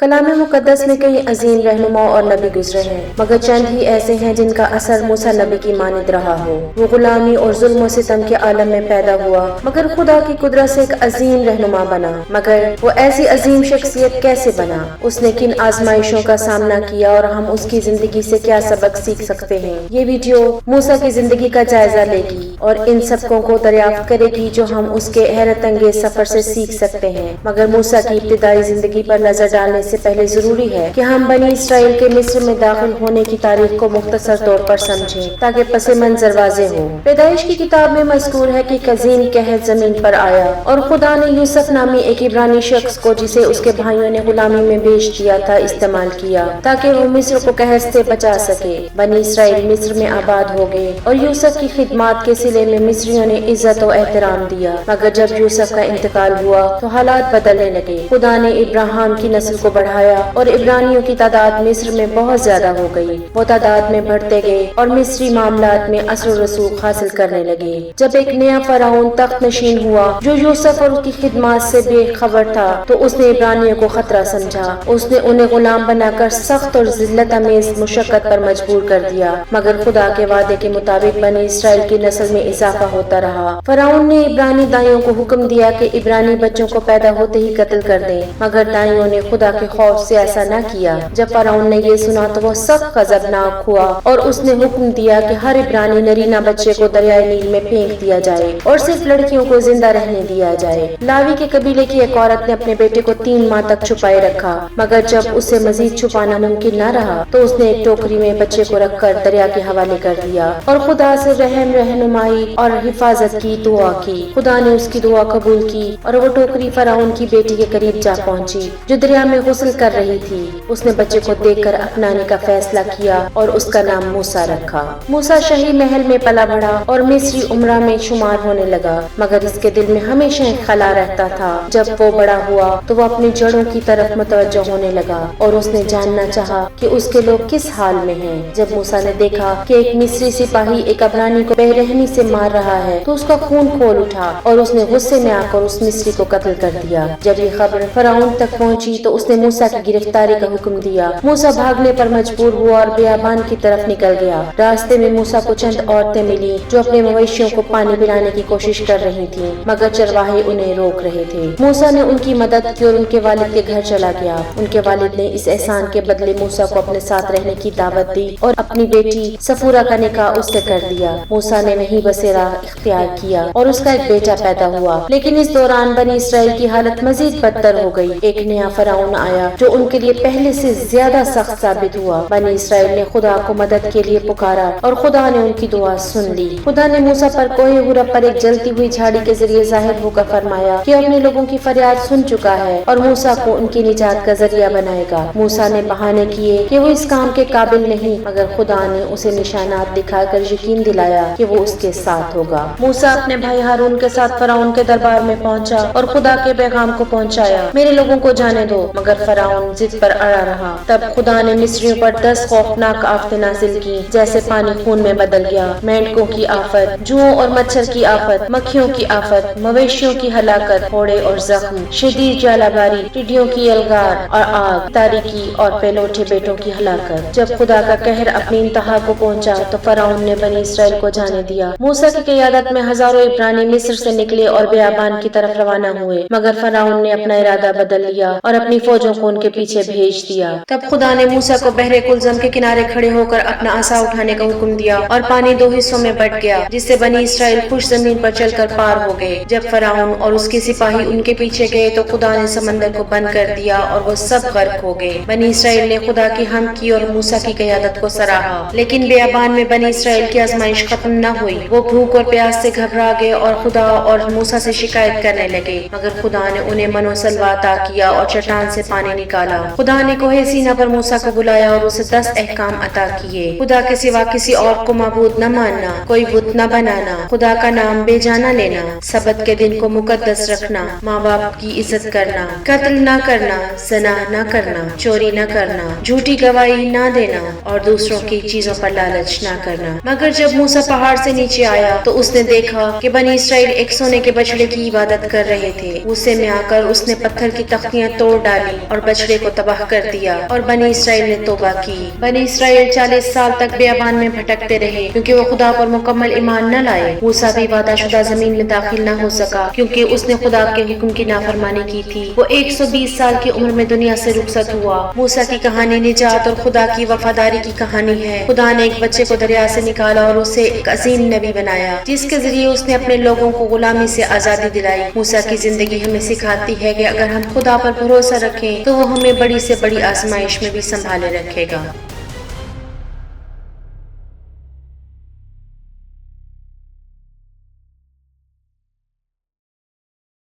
کلام مقدس میں کئی عظیم رہنماؤں اور نبی گزرے ہیں، مگر چند ہی ایسے ہیں جن کا اثر موسیٰ نبی کی مانند رہا ہو۔ وہ غلامی اور ظلم و ستم کے عالم میں پیدا ہوا، مگر خدا کی قدرت سے ایک عظیم رہنما بنا۔ مگر وہ ایسی عظیم شخصیت کیسے بنا؟ اس نے کن آزمائشوں کا سامنا کیا اور ہم اس کی زندگی سے کیا سبق سیکھ سکتے ہیں؟ یہ ویڈیو موسیٰ کی زندگی کا جائزہ لے گی اور ان سبقوں کو دریافت کرے گی جو ہم اس کے حیرت انگیز سفر سے سیکھ سکتے ہیں۔ مگر موسیٰ کی ابتدائی زندگی پر نظر ڈالنے سے پہلے ضروری ہے کہ ہم بنی اسرائیل کے مصر میں داخل ہونے کی تاریخ کو مختصر طور پر سمجھیں تاکہ پس منظر واضح ہو۔ پیدائش کی کتاب میں مذکور ہے کہ عظیم قحط زمین پر آیا اور خدا نے یوسف نامی ایک عبرانی شخص کو جسے اس کے بھائیوں نے غلامی میں بیچ دیا تھا استعمال کیا تاکہ وہ مصر کو قحط سے بچا سکے۔ بنی اسرائیل مصر میں آباد ہو گئے اور یوسف کی خدمات کے صلے میں مصریوں نے عزت و احترام دیا۔ مگر جب یوسف کا انتقال ہوا تو حالات بدلنے لگے۔ خدا نے ابراہیم کی نسل کو بڑھایا اور عبرانیوں کی تعداد مصر میں بہت زیادہ ہو گئی۔ وہ تعداد میں بڑھتے گئے اور مصری معاملات میں اثر و رسوخ حاصل کرنے لگے۔ جب ایک نیا فرعون تخت نشین ہوا جو یوسف اور اس کی خدمات سے بے خبر تھا تو اس نے عبرانیوں کو خطرہ سمجھا۔ اس نے انہیں غلام بنا کر سخت اور ذلت امیز مشقت پر مجبور کر دیا، مگر خدا کے وعدے کے مطابق بنی اسرائیل کی نسل میں اضافہ ہوتا رہا۔ فرعون نے عبرانی دائیوں کو حکم دیا کہ عبرانی بچوں کو پیدا ہوتے ہی قتل کر دیں، مگر دائیوں نے خدا کے خوف سے ایسا نہ کیا۔ جب فرعون نے یہ سنا تو وہ سخت غضبناک ہوا اور اس نے حکم دیا کہ ہر عبرانی نرینہ بچے کو دریائے نیل میں پھینک دیا جائے اور صرف لڑکیوں کو زندہ رہنے دیا جائے۔ لاوی کے قبیلے کی ایک عورت نے اپنے بیٹے کو 3 ماہ تک چھپائے رکھا، مگر جب اسے مزید چھپانا ممکن نہ رہا تو اس نے ایک ٹوکری میں بچے کو رکھ کر دریا کے حوالے کر دیا اور خدا سے رہنمائی اور حفاظت کی دعا کی۔ خدا نے اس کی دعا قبول کی اور وہ ٹوکری فرعون کی بیٹی کے قریب جا پہنچی جو دریا میں غسل کر رہی تھی۔ اس نے بچے کو دیکھ کر اپنانے کا فیصلہ کیا اور اس کا نام موسیٰ رکھا۔ موسیٰ شاہی محل میں پلا بڑھا اور مصری امراء میں شمار ہونے لگا، مگر اس کے دل میں ہمیشہ ایک خلا رہتا تھا۔ جب وہ بڑا ہوا تو وہ اپنی جڑوں کی طرف متوجہ ہونے لگا اور اس نے جاننا چاہا کہ اس کے لوگ کس حال میں ہیں۔ جب موسیٰ نے دیکھا کہ ایک مصری سپاہی ایک عبرانی کو بے رحمی سے مار رہا ہے تو اس کا خون کھول اٹھا اور اس نے غصے میں آ کر اس مصری کو قتل کر دیا۔ جب یہ خبر فرعون تک پہنچی تو اس نے موسیٰ کی گرفتاری کا حکم دیا۔ موسیٰ بھاگنے پر مجبور ہوا اور بیابان کی طرف نکل گیا۔ راستے میں موسیٰ کو چند عورتیں ملی جو اپنے مویشیوں کو پانی پلانے کی کوشش کر رہی تھیں، مگر چرواہے انہیں روک رہے تھے۔ موسیٰ نے ان کی مدد کی اور ان کے والد کے گھر چلا گیا۔ ان کے والد نے اس احسان کے بدلے موسیٰ کو اپنے ساتھ رہنے کی دعوت دی اور اپنی بیٹی صفورہ کا نکاح اس سے کر دیا۔ موسیٰ نے وہیں بسیرا اختیار کیا اور اس کا ایک بیٹا پیدا ہوا، لیکن اس دوران بنی اسرائیل کی حالت مزید بدتر ہو گئی۔ ایک نیا فرعون آیا جو ان کے لیے پہلے سے زیادہ سخت ثابت ہوا۔ بنی اسرائیل نے خدا کو مدد کے لیے پکارا اور خدا نے ان کی دعا سن لی۔ خدا نے موسیٰ پر کوہ حرا پر ایک جلتی ہوئی جھاڑی کے ذریعے ظاہر ہو کر فرمایا کہ اپنے لوگوں کی فریاد سن چکا ہے اور موسیٰ کو ان کی نجات کا ذریعہ بنائے گا۔ موسیٰ نے بہانے کیے کہ وہ اس کام کے قابل نہیں، مگر خدا نے اسے نشانات دکھا کر یقین دلایا کہ وہ اس کے ساتھ ہوگا۔ موسیٰ اپنے بھائی ہارون کے ساتھ فرعون کے دربار میں پہنچا اور خدا کے پیغام کو پہنچایا، میرے لوگوں کو جانے دو، مگر فرعون ضد پر اڑا رہا۔ تب خدا نے مصریوں پر 10 خوفناک آفتیں نازل کی، جیسے پانی خون میں بدل گیا، مینڈکوں کی آفت، جوؤں اور مچھر کی آفت، مکھیوں کی آفت، مویشیوں کی ہلاکت، پھوڑے اور زخم، شدید ژالہ باری، ٹڈیوں کی الغار اور آگ، تاریکی اور پیلوٹے بیٹوں کی ہلاکت۔ جب خدا کا قہر اپنی انتہا کو پہنچا تو فرعون نے بنی اسرائیل کو جانے دیا۔ موسیٰ کی قیادت میں ہزاروں عبرانی مصر سے نکلے اور بیابان کی طرف روانہ ہوئے، مگر فرعون نے اپنا ارادہ بدل لیا اور اپنی فوجوں کو ان کے پیچھے بھیج دیا۔ تب خدا نے موسیٰ کو بحر کلزم کے کنارے کھڑے ہو کر اپنا عصا اٹھانے کا حکم دیا اور پانی 2 حصوں میں بٹ گیا، جس سے بنی اسرائیل خشک زمین پر چل کر پار ہو گئے۔ جب فرعون اور اس کے سپاہی ان کے پیچھے گئے تو خدا نے سمندر کو بند کر دیا اور وہ سب غرق ہو گئے۔ بنی اسرائیل نے خدا کی حمد کی اور موسیٰ کی قیادت کو سراہا، لیکن بیابان میں بنی اسرائیل کی آزمائش ختم نہ ہوئی۔ وہ بھوک اور پیاس سے گھبرا گئے اور خدا اور موسیٰ سے شکایت کرنے لگے، مگر خدا نے انہیں من و سلوہ عطا کیا اور چٹان سے پانی نکالا۔ خدا نے کوہ سینا پر موسیٰ کو بلایا اور اسے 10 احکام عطا کیے۔ خدا کے سوا کسی اور کو معبود نہ ماننا، کوئی بت نہ بنانا، خدا کا نام بے جا نہ لینا، سبت کے دن کو مقدس رکھنا، ماں باپ کی عزت کرنا، قتل نہ کرنا، زنا نہ کرنا، چوری نہ کرنا، جھوٹی گواہی نہ دینا اور دوسروں کی چیزوں پر لالچ نہ کرنا۔ مگر جب موسیٰ پہاڑ سے نیچے آیا تو اس نے دیکھا کہ بنی اسرائیل ایک سونے کے بچڑے کی عبادت کر رہے تھے۔ غصے میں آ کر اس نے پتھر کی تختیاں توڑ ڈالی اور بچڑے کو تباہ کر دیا، اور بنی اسرائیل نے توبہ کی۔ بنی اسرائیل 40 سال تک بیابان میں بھٹکتے رہے کیونکہ وہ خدا پر مکمل ایمان نہ لائے۔ موسیٰ بھی وعدہ شدہ زمین میں داخل نہ ہو سکا کیونکہ اس نے خدا کے حکم کی نافرمانی کی تھی۔ وہ 120 سال کی عمر میں دنیا سے رخصت ہوا۔ موسیٰ کی کہانی نجات اور خدا کی وفاداری کی کہانی ہے۔ خدا نے ایک بچے کو دریا سے نکالا اور اسے ایک عظیم نبی بنایا، جس کے ذریعے اس نے اپنے لوگوں کو غلامی سے آزادی دلائی۔ موسیٰ کی زندگی ہمیں سکھاتی ہے کہ اگر ہم خدا پر بھروسہ رکھیں تو وہ ہمیں بڑی سے بڑی آزمائش میں بھی سنبھالے رکھے گا۔